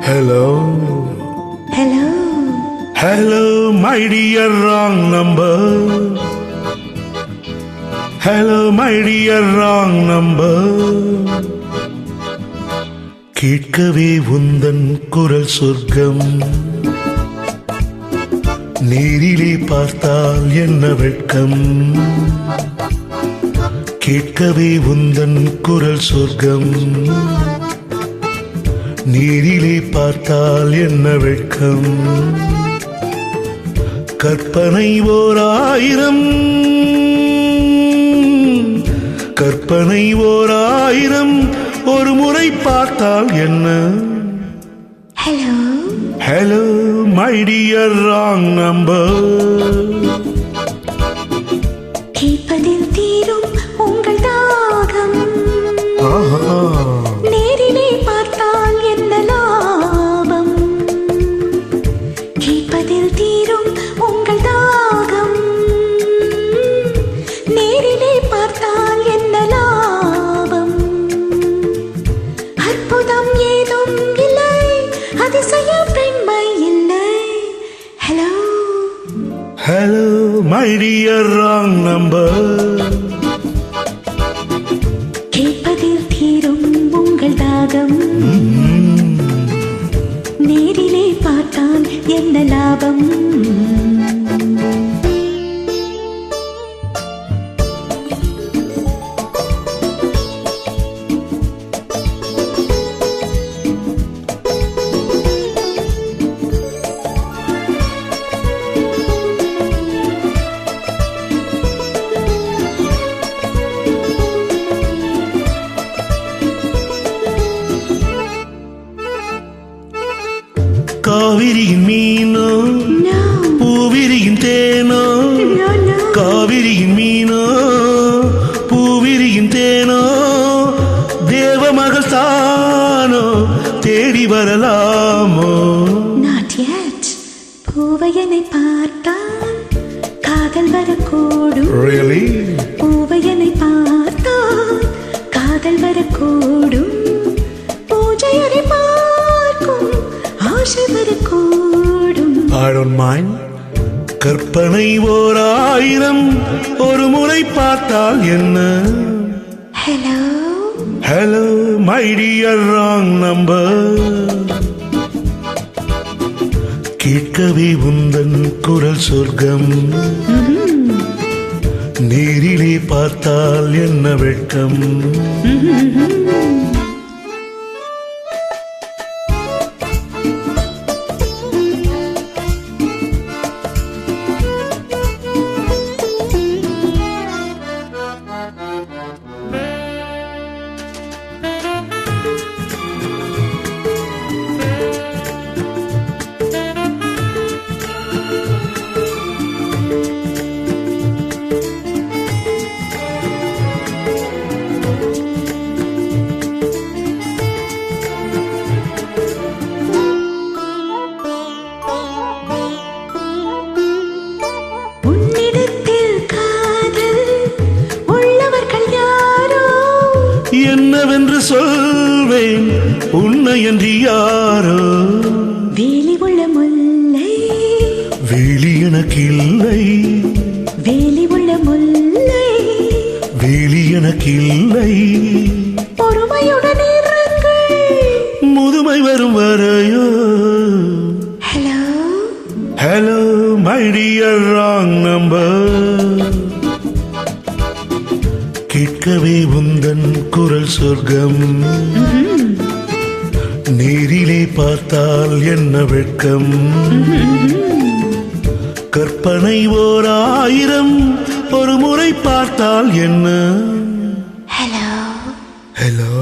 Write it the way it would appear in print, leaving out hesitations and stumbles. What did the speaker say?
Hello. Hello. Hello, my dear wrong number. Hello, my dear wrong number. கேட்கவே உந்தன் குரல் சொர்க்கம், நேரிலே பார்த்தால் என்ன வெட்கம். கேட்கவே உந்தன் குரல் சொர்க்கம், நேரிலே பார்த்தால் என்ன வெட்கம். கற்பனை ஓர் ஆயிரம், கற்பனை ஓர் ஆயிரம், ஒரு முறை பார்த்தால் என்ன. Hello. Hello, my dear wrong number. கேட்பதில் தீரும் உங்கள் தாகம், நேரிலே பார்த்தால் என்ன லாபம். கேட்பதில் தீரும் உங்கள் தாகம், நேரிலே பார்த்தால் என்ன லாபம். அற்புதம் ஏதும் இல்லை, அதிசய பெண்மை இல்லை. Hello. Hello, my dear wrong number. கேட்பதில் தீரும் உங்கள் தாகம், நேரிலே பார்த்தால் என்ன லாபம். காவிரியின் மீனோ பூவிரியின் தேனோ, காவிரியின் மீனோ பூவிரியின் தேனோ, தேவமகள் தானோ தேடி வரலாமோ. Not yet. பூவையனை பார்த்தால் காதல் வரக்கூடும். Really? பூவையனை பார்த்தால் காதல் வரக்கூடும். பூஜையரை பார்க்கும் ஆசை வரக்கூடும். I don't mind. கற்பனை ஓர் ஆயிரம், ஒரு முறை பார்த்தால் என்ன. Hello. Hello, my dear wrong number. கேட்கவே உந்தன் குரல் சொர்க்கம், நேரிலே பார்த்தால் என்ன வெட்கம். என்னவென்று சொல்வேன் உன்னை என்று யாரோ. வேலி உள்ள முல்லை, வேலி எனக்கில்லை, வேலி உள்ள முல்லை, வேலி எனக்கில்லை. பொறுமையுடன் இருங்கள், முதுமை வரும் வரையோ. Hello. Hello, my dear wrong number. கேட்கவே உந்தன் குரல் சொர்க்கம், நேரிலே பார்த்தால் என்ன வெட்கம். கற்பனை ஓர் ஆயிரம், ஒரு முறை பார்த்தால் என்ன. Hello. Hello.